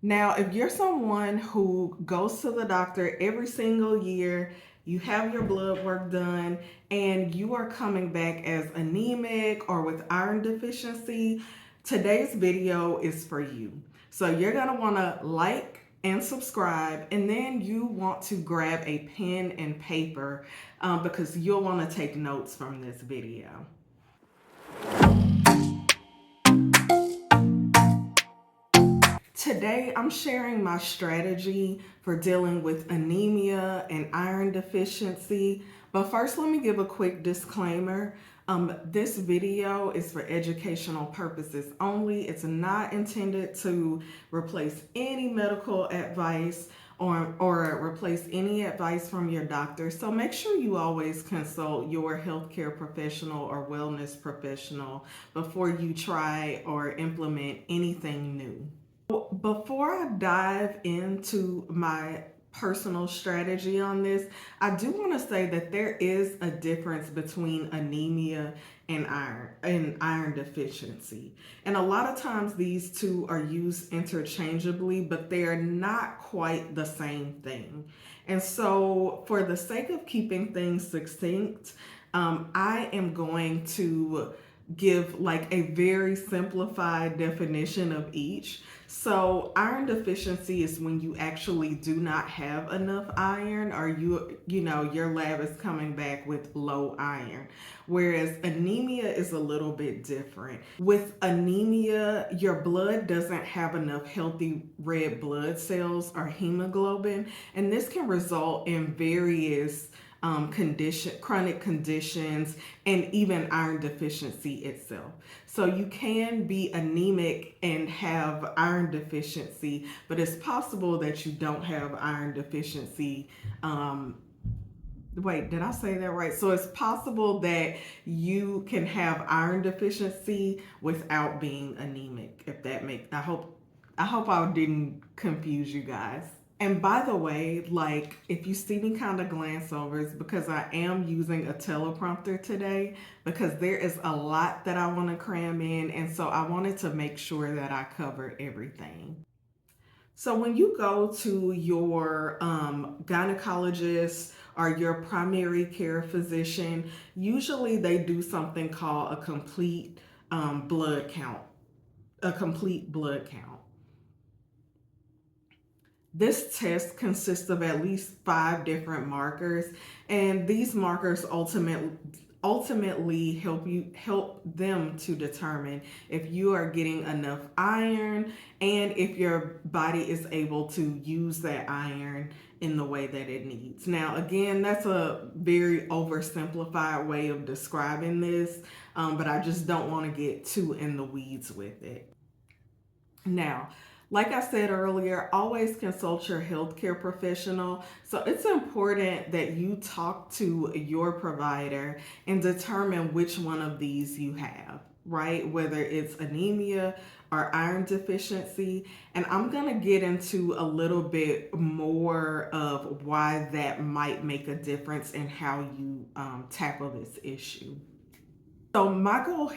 Now, if you're someone who goes to the doctor every single year, you have your blood work done, and you are coming back as anemic or with iron deficiency, today's video is for you. So you're gonna wanna like and subscribe, and then you want to grab a pen and paper because you'll wanna take notes from this video. Today, I'm sharing my strategy for dealing with anemia and iron deficiency. But first, let me give a quick disclaimer. This video is for educational purposes only. It's not intended to replace any medical advice or replace any advice from your doctor. So make sure you always consult your healthcare professional or wellness professional before you try or implement anything new. Before I dive into my personal strategy on this, I do want to say that there is a difference between anemia and iron deficiency. And a lot of times these two are used interchangeably, but they're not quite the same thing. And so for the sake of keeping things succinct, I am going to give like a very simplified definition of each. So iron deficiency is when you actually do not have enough iron, or your lab is coming back with low iron. Whereas anemia is a little bit different. With anemia, your blood doesn't have enough healthy red blood cells or hemoglobin, and this can result in various chronic conditions, and even iron deficiency itself. So you can be anemic and have iron deficiency, but it's possible that you don't have iron deficiency. Wait, did I say that right? So it's possible that you can have iron deficiency without being anemic. If that makes, I hope I didn't confuse you guys. And by the way, like if you see me kind of glance over, it's because I am using a teleprompter today because there is a lot that I want to cram in. And so I wanted to make sure that I covered everything. So when you go to your gynecologist or your primary care physician, usually they do something called a complete blood count, a complete blood count. This test consists of at least 5 different markers, and these markers ultimately help them to determine if you are getting enough iron and if your body is able to use that iron in the way that it needs. Now, again, that's a very oversimplified way of describing this, but I just don't want to get too in the weeds with it. Now, like I said earlier, always consult your healthcare professional. So it's important that you talk to your provider and determine which one of these you have, right? Whether it's anemia or iron deficiency. And I'm going to get into a little bit more of why that might make a difference in how you tackle this issue. So my goal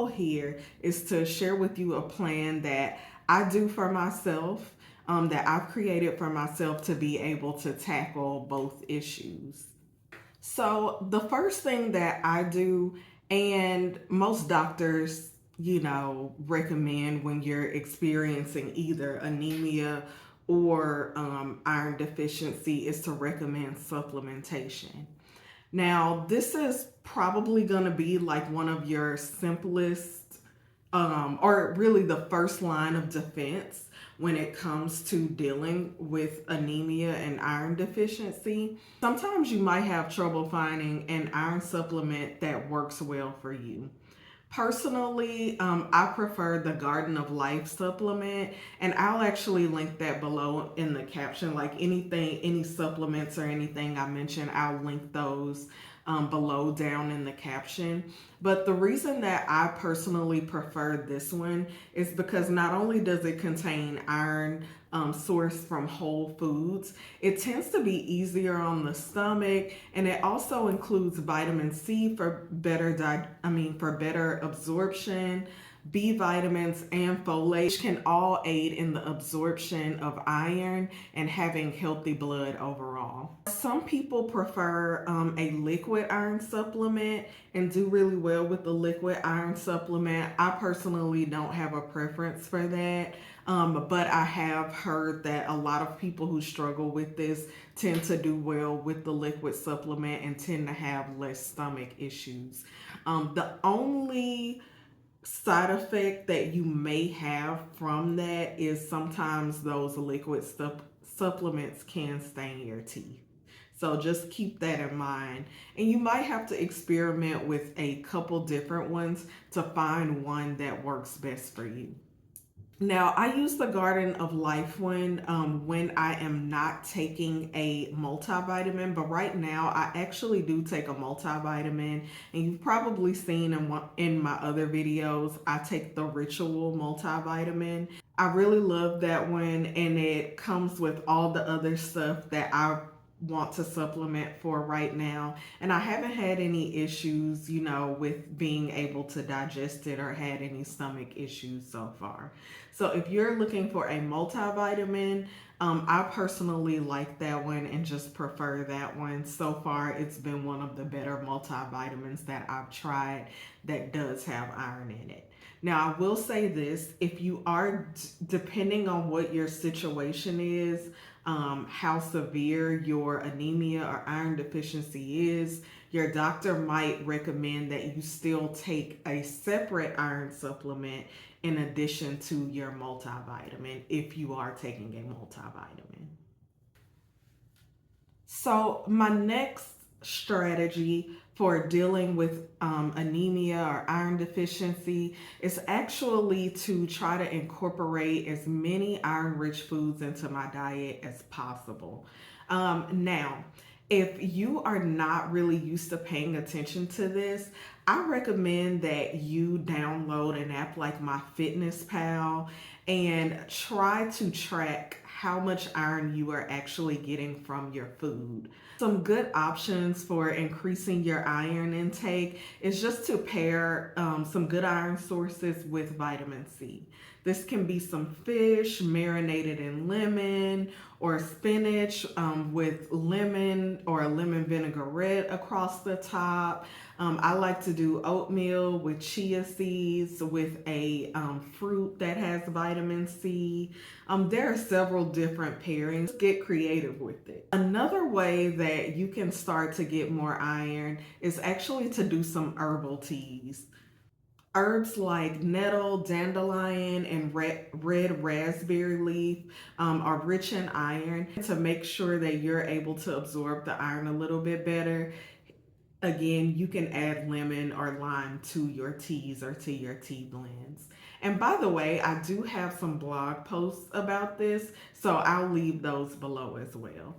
here is to share with you a plan that I do for myself, that I've created for myself to be able to tackle both issues. So the first thing that I do, and most doctors, recommend when you're experiencing either anemia or iron deficiency, is to recommend supplementation. Now, this is probably going to be like one of your simplest, or really the first line of defense when it comes to dealing with anemia and iron deficiency. Sometimes you might have trouble finding an iron supplement that works well for you. Personally, I prefer the Garden of Life supplement, and I'll actually link that below in the caption. Like any supplements or anything I mentioned, I'll link those below down in the caption. But the reason that I personally prefer this one is because not only does it contain iron sourced from whole foods, it tends to be easier on the stomach, and it also includes vitamin C for better absorption, B vitamins, and folate, which can all aid in the absorption of iron and having healthy blood overall. Some people prefer a liquid iron supplement and do really well with the liquid iron supplement. I personally don't have a preference for that. But I have heard that a lot of people who struggle with this tend to do well with the liquid supplement and tend to have less stomach issues. The only side effect that you may have from that is sometimes those liquid supplements can stain your teeth. So just keep that in mind. And you might have to experiment with a couple different ones to find one that works best for you. Now, I use the Garden of Life one when I am not taking a multivitamin, but right now I actually do take a multivitamin, and you've probably seen in my other videos, I take the Ritual multivitamin. I really love that one, and it comes with all the other stuff that I want to supplement for right now, and I haven't had any issues, with being able to digest it or had any stomach issues so far. So if you're looking for a multivitamin, I personally like that one and just prefer that one. So far, it's been one of the better multivitamins that I've tried that does have iron in it. Now, I will say this, if you are, depending on what your situation is, how severe your anemia or iron deficiency is, your doctor might recommend that you still take a separate iron supplement in addition to your multivitamin if you are taking a multivitamin. So my next strategy for dealing with anemia or iron deficiency is actually to try to incorporate as many iron-rich foods into my diet as possible. Now, if you are not really used to paying attention to this, I recommend that you download an app like MyFitnessPal and try to track how much iron you are actually getting from your food. Some good options for increasing your iron intake is just to pair some good iron sources with vitamin C. This can be some fish marinated in lemon, or spinach with lemon or a lemon vinaigrette across the top. I like to do oatmeal with chia seeds with a fruit that has vitamin C. There are several different pairings. Get creative with it. Another way that you can start to get more iron is actually to do some herbal teas. Herbs like nettle, dandelion, and red raspberry leaf are rich in iron. To make sure that you're able to absorb the iron a little bit better, again, you can add lemon or lime to your teas or to your tea blends. And by the way, I do have some blog posts about this, so I'll leave those below as well.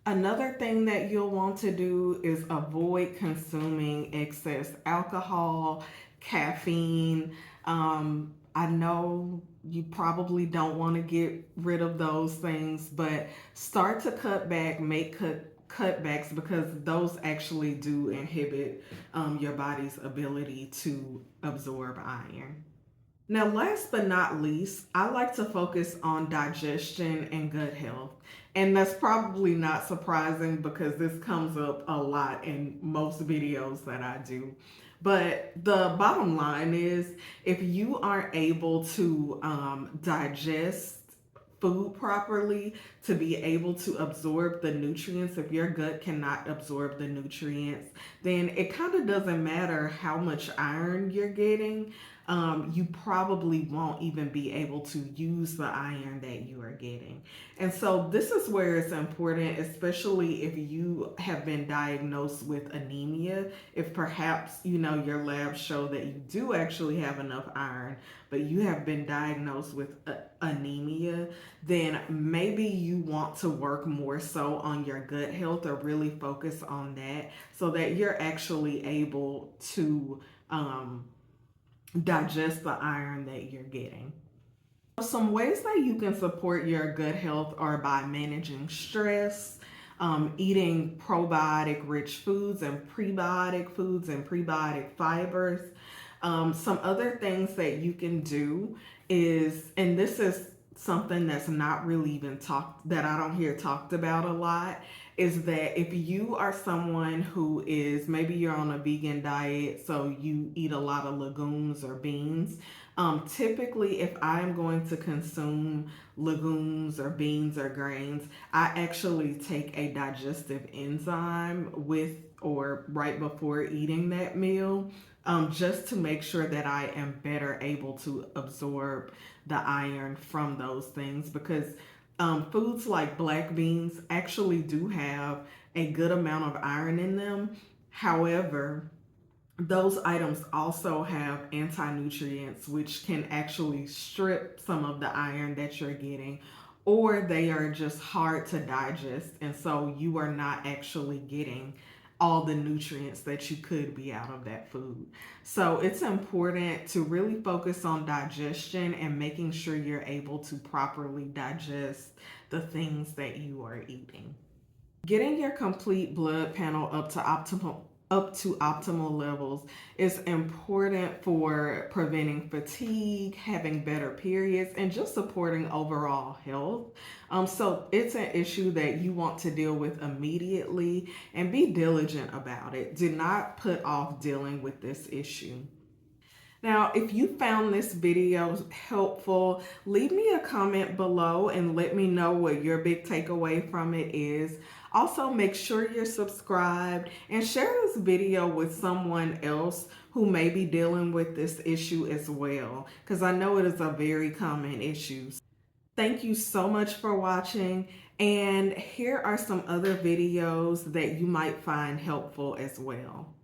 Another thing that you'll want to do is avoid consuming excess alcohol, caffeine. I know you probably don't want to get rid of those things, but start to cut back, make cutbacks, because those actually do inhibit your body's ability to absorb iron. Now, last but not least, I like to focus on digestion and gut health. And that's probably not surprising because this comes up a lot in most videos that I do. But the bottom line is, if you aren't able to digest food properly, to be able to absorb the nutrients, if your gut cannot absorb the nutrients, then it kind of doesn't matter how much iron you're getting. You probably won't even be able to use the iron that you are getting. And so this is where it's important, especially if you have been diagnosed with anemia, if perhaps, your labs show that you do actually have enough iron, but you have been diagnosed with anemia, then maybe you want to work more so on your gut health or really focus on that so that you're actually able to digest the iron that you're getting. Some ways that you can support your gut health are by managing stress, eating probiotic rich foods and prebiotic fibers, Some other things that you can do is, and this is something that's not really even talked, that I don't hear talked about a lot, is that if you are someone who is, maybe you're on a vegan diet, so you eat a lot of legumes or beans. Typically, if I'm going to consume legumes or beans or grains, I actually take a digestive enzyme with or right before eating that meal, just to make sure that I am better able to absorb the iron from those things, because foods like black beans actually do have a good amount of iron in them. However, those items also have anti-nutrients which can actually strip some of the iron that you're getting, or they are just hard to digest, and so you are not actually getting all the nutrients that you could be out of that food. So it's important to really focus on digestion and making sure you're able to properly digest the things that you are eating. Getting your complete blood panel up to optimal levels is important for preventing fatigue, having better periods, and just supporting overall health. So it's an issue that you want to deal with immediately and be diligent about it. Do not put off dealing with this issue. Now, if you found this video helpful, leave me a comment below and let me know what your big takeaway from it is. Also, make sure you're subscribed and share this video with someone else who may be dealing with this issue as well, because I know it is a very common issue. Thank you so much for watching, and here are some other videos that you might find helpful as well.